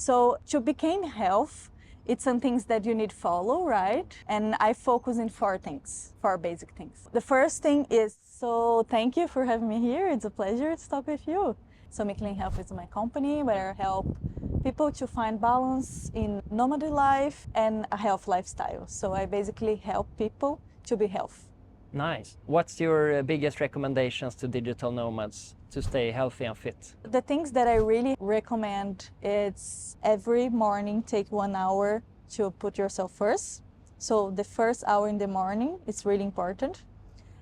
So to become health, it's some things that you need to follow, right? And I focus in four basic things. The first thing is, so thank you for having me here. It's a pleasure to talk with you. So Michelin Health is my company where I help people to find balance in nomad life and a health lifestyle. So I basically help people to be healthy. Nice. What's your biggest recommendations to digital nomads to stay healthy and fit? The things that I really recommend is every morning take 1 hour to put yourself first. So the first hour in the morning is really important.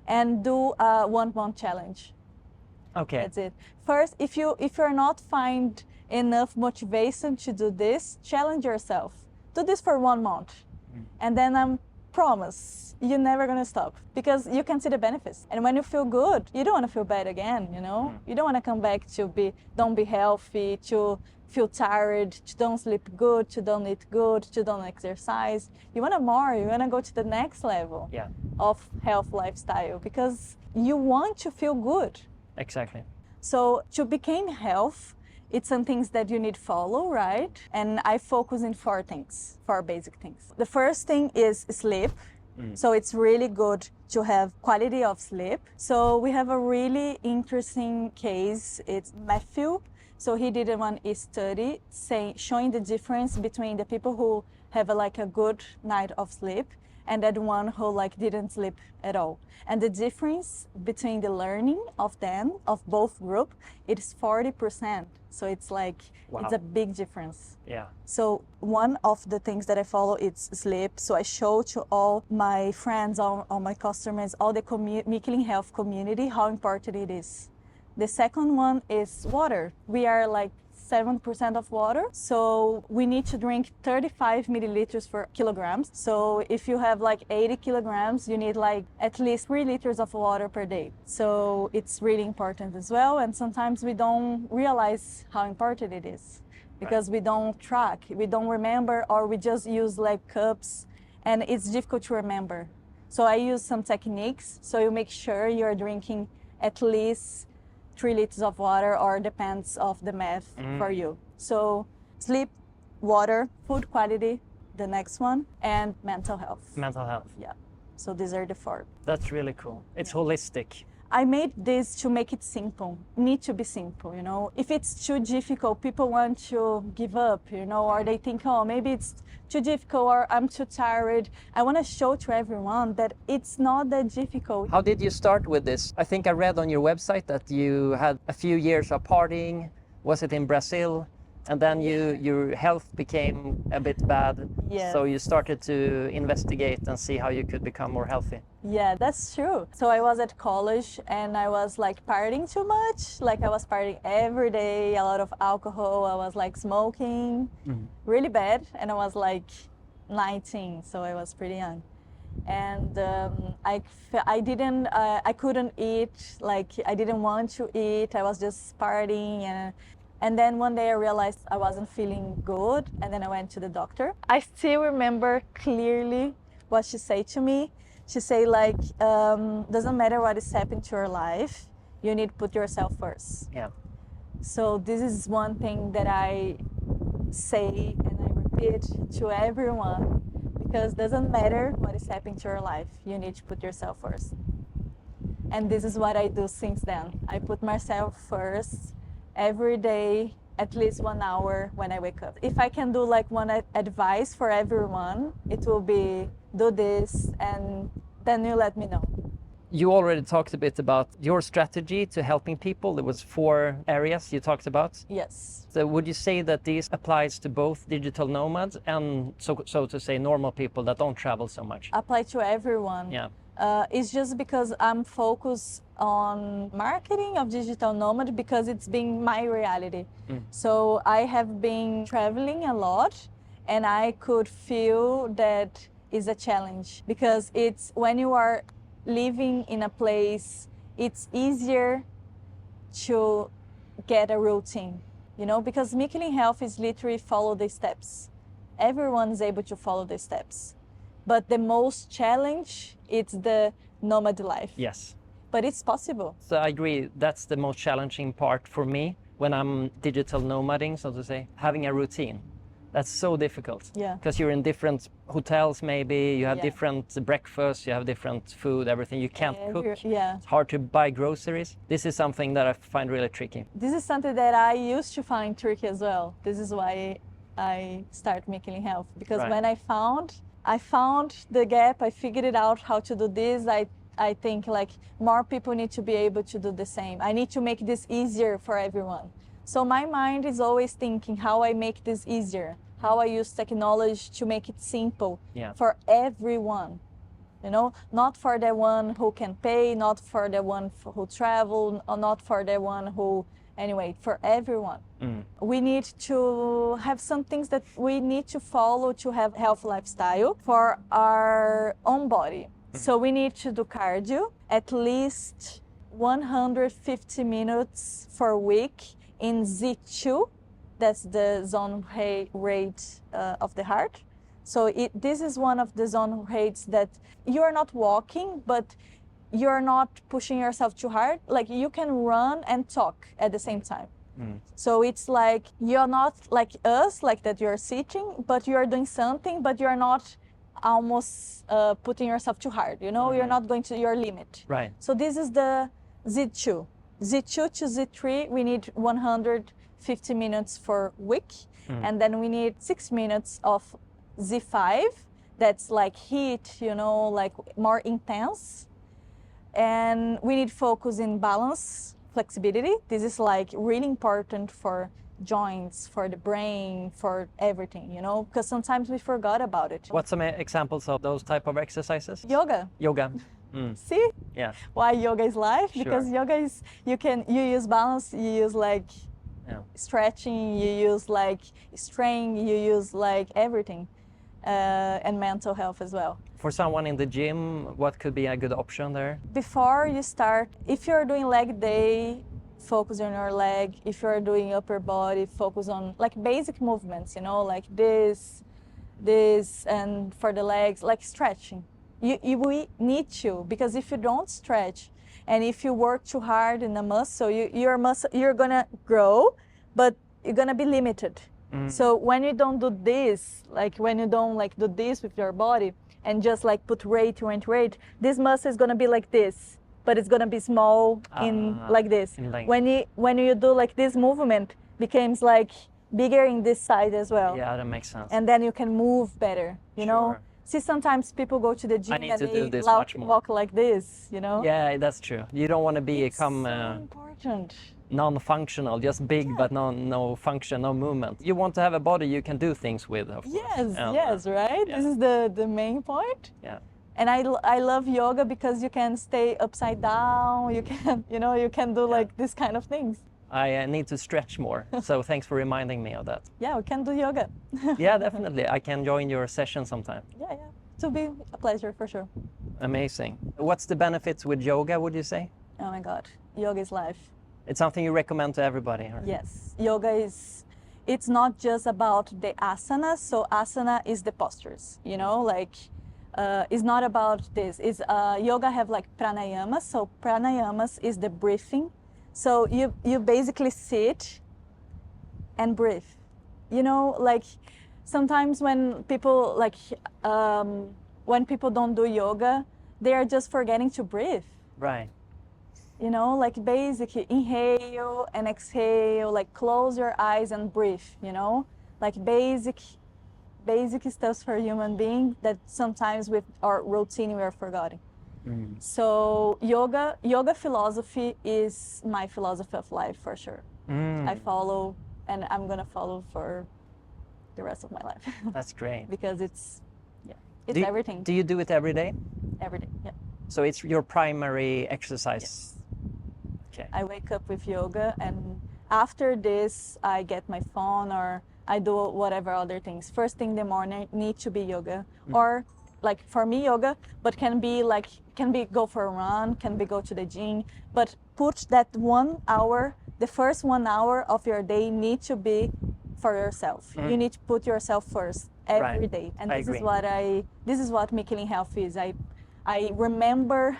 And do a 1 month challenge. Okay. That's it. First, if you're not find enough motivation to do this, challenge yourself. Do this for 1 month. And then promise you're never gonna stop because you can see the benefits. And when you feel good, you don't want to feel bad again, you know? You don't want to come back to don't be healthy, to feel tired, to don't sleep good, to don't eat good, to don't exercise. You want more, you want to go to the next level of health lifestyle because you want to feel good. Exactly. So to become health, it's some things that you need to follow, right? And I focus in four basic things. The first thing is sleep. So it's really good to have quality of sleep. So we have a really interesting case. It's Matthew. So he did one study showing the difference between the people who have a good night of sleep and that one who didn't sleep at all. And the difference between the learning of them, of both group, it is 40%. So it's Wow. It's a big difference. Yeah. So one of the things that I follow is sleep. So I show to all my friends, all my customers, all the Michelin Health community, how important it is. The second one is water. We are 7% of water. So we need to drink 35 milliliters per kilograms. So if you have 80 kilograms, you need at least 3 liters of water per day. So it's really important as well. And sometimes we don't realize how important it is because we don't track, we don't remember, or we just use cups and it's difficult to remember. So I use some techniques. So you make sure you're drinking at least 3 liters of water, or depends of the math for you. So sleep, water, food quality, the next one, and mental health. Mental health. Yeah. So these are the four. That's really cool. It's holistic. I made this to make it simple. Need to be simple, you know. If it's too difficult, people want to give up, you know, or they think, oh, maybe it's too difficult or I'm too tired. I want to show to everyone that it's not that difficult. How did you start with this? I think I read on your website that you had a few years of partying. Was it in Brazil? And then your health became a bit bad. Yes. So you started to investigate and see how you could become more healthy. Yeah, that's true. So I was at college and I was partying too much. I was partying every day, a lot of alcohol. I was smoking, really bad. And I was 19, so I was pretty young. And I couldn't eat, I didn't want to eat. I was just partying and then one day I realized I wasn't feeling good, and then I went to the doctor. I still remember clearly what she said to me. She said doesn't matter what is happening to your life, you need to put yourself first. Yeah. So this is one thing that I say and I repeat to everyone, because doesn't matter what is happening to your life, you need to put yourself first. And this is what I do since then. I put myself first every day, at least 1 hour when I wake up. If I can do one advice for everyone, it will be do this, and then you let me know. You already talked a bit about your strategy to helping people. There was 4 areas you talked about. Yes. So would you say that this applies to both digital nomads and so to say normal people that don't travel so much? Apply to everyone. Yeah. It's just because I'm focused on marketing of digital nomad because it's been my reality. So I have been traveling a lot and I could feel that is a challenge because it's when you are living in a place, it's easier to get a routine, you know, because Michelin Health is literally follow the steps. Everyone's able to follow the steps. But the most challenge, it's the nomad life. Yes. But it's possible. So I agree, that's the most challenging part for me. when I'm digital nomading, so to say, having a routine. That's so difficult. Yeah. Because you're in different hotels, maybe you have Yeah. different breakfasts, you have different food, everything. You can't cook. Yeah. It's hard to buy groceries. This is something that I find really tricky. This is something that I used to find tricky as well. This is why I started Michelin Health, because Right. when I found the gap, I figured it out how to do this. I think like more people need to be able to do the same. I need to make this easier for everyone. So my mind is always thinking how I make this easier, how I use technology to make it simple Yeah. for everyone. You know, not for the one who can pay, not for the one who travel, or not for the one who, anyway, for everyone. We need to have some things that we need to follow to have healthy lifestyle for our own body. So we need to do cardio at least 150 minutes for a week in Z2. That's the zone rate of the heart. So this is one of the zone rates that you're not walking, but you're not pushing yourself too hard. Like you can run and talk at the same time. So it's like you're not like us, like that you're sitting, but you're doing something, but you're not almost putting yourself too hard. You know, you're not going to your limit. Right. So this is the Z2. Z2 to Z3, we need 150 minutes for week. And then we need 6 minutes of Z5. That's like heat, you know, like more intense. And we need focus in balance, flexibility. This is like really important for joints, for the brain, for everything, you know, because sometimes we forgot about it. What's some examples of those type of exercises? Yoga. Yoga. See? Yeah. Why yoga is life? Because Sure. yoga is, you use balance, you use like stretching, you use like strength, you use like everything, and mental health as well. For someone in the gym, what could be a good option there? Before you start, if you're doing leg day, focus on your leg. If you're doing upper body, focus on like basic movements, you know, like this, and for the legs, like stretching. We need to, because if you don't stretch and if you work too hard in the muscle, you're gonna grow, but you're gonna be limited. So when you don't do this, like when you don't like do this with your body and just like put weight, this muscle is gonna be like this, but it's gonna be small in like this. In length. When you do like this movement, becomes like bigger in this side as well. Yeah, that makes sense. And then you can move better, you know? Sure. See, sometimes people go to the gym need and to do they this much more. walk like this, you know? Yeah, that's true. You don't want to become so important. non-functional, just big but no function, no movement. You want to have a body you can do things with, of course. Yes, And, yes, right? yeah. This is the main point. Yeah. And I love yoga because you can stay upside down, you can, you know, you can do like this kind of things. I need to stretch more, so thanks for reminding me of that. Yeah, we can do yoga. Yeah, definitely. I can join your session sometime. Yeah. To be a pleasure for sure. Amazing. What's the benefits with yoga, would you say? Oh my God, yoga is life. It's something you recommend to everybody? Or? Yes, yoga is, it's not just about the asanas. So asana is the postures, you know, like it's not about this. It's yoga have like pranayamas. So pranayamas is the breathing. So you basically sit and breathe. You know, like sometimes when people when people don't do yoga, they are just forgetting to breathe. Right. You know, like basically inhale and exhale, like close your eyes and breathe, you know? Like basic stuff for a human being that sometimes with our routine we are forgetting. So yoga philosophy is my philosophy of life for sure. I follow, and I'm gonna follow for the rest of my life. That's great. Because it's everything. Do you do it every day? Every day, yeah. So it's your primary exercise? Yes. Okay. I wake up with yoga, and after this I get my phone or I do whatever other things. First thing in the morning need to be yoga, or like for me yoga, but can be go for a run, can be go to the gym, but put that 1 hour, the first 1 hour of your day need to be for yourself. You need to put yourself first every day. And this is what Michelin Health is. I remember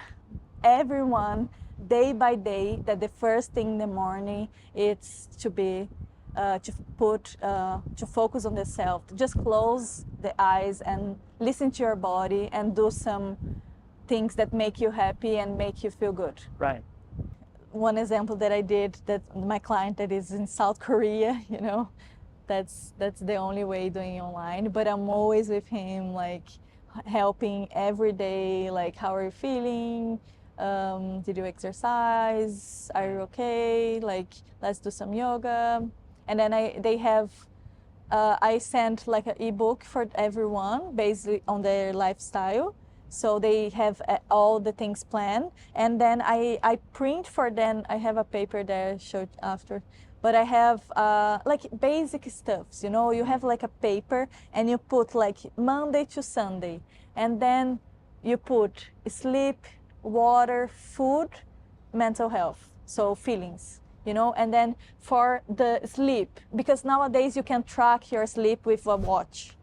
everyone day by day that the first thing in the morning it's to be to focus on the self. Just close the eyes and listen to your body and do some things that make you happy and make you feel good. Right. One example that I did, that my client that is in South Korea, you know, that's the only way doing online, but I'm always with him, like helping every day, like how are you feeling, did you exercise, are you okay, like let's do some yoga. And then I sent like an ebook for everyone based on their lifestyle. So they have all the things planned. And then I print for them. I have a paper there, I'll show it after. But I have like basic stuffs, you know, you have like a paper and you put like Monday to Sunday. And then you put sleep, water, food, mental health, so feelings. You know, and then for the sleep, because nowadays you can track your sleep with a watch,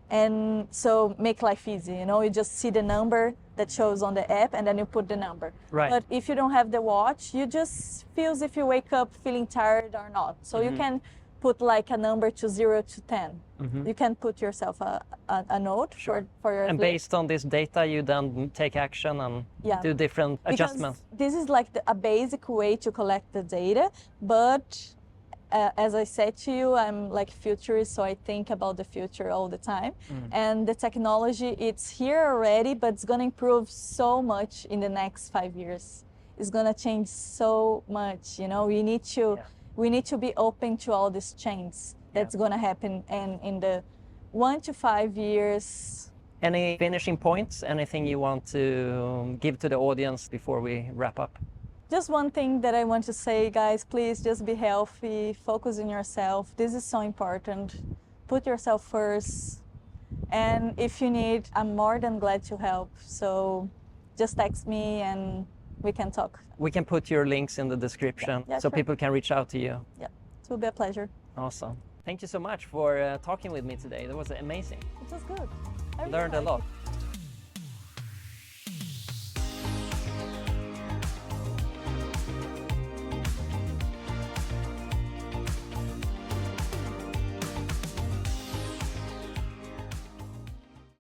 and so make life easy. You know, you just see the number that shows on the app, and then you put the number. Right. But if you don't have the watch, you just feels if you wake up feeling tired or not. So you can put like a number to 0 to 10. You can put yourself a note for your And sleep. based on this data, you then take action and do different adjustments. This is like a basic way to collect the data, but as I said to you, I'm like futurist, so I think about the future all the time. And the technology, it's here already, but it's gonna improve so much in the next 5 years. It's gonna change so much, you know, we need to be open to all these changes that's gonna happen in the 1 to 5 years. Any finishing points? Anything you want to give to the audience before we wrap up? Just one thing that I want to say, guys, please just be healthy, focus on yourself. This is so important. Put yourself first. And if you need, I'm more than glad to help. So just text me and we can talk. We can put your links in the description Yeah, so sure. people can reach out to you. Yeah, it will be a pleasure. Awesome. Thank you so much for talking with me today. That was amazing. It was good. I really Learned a liked lot. it.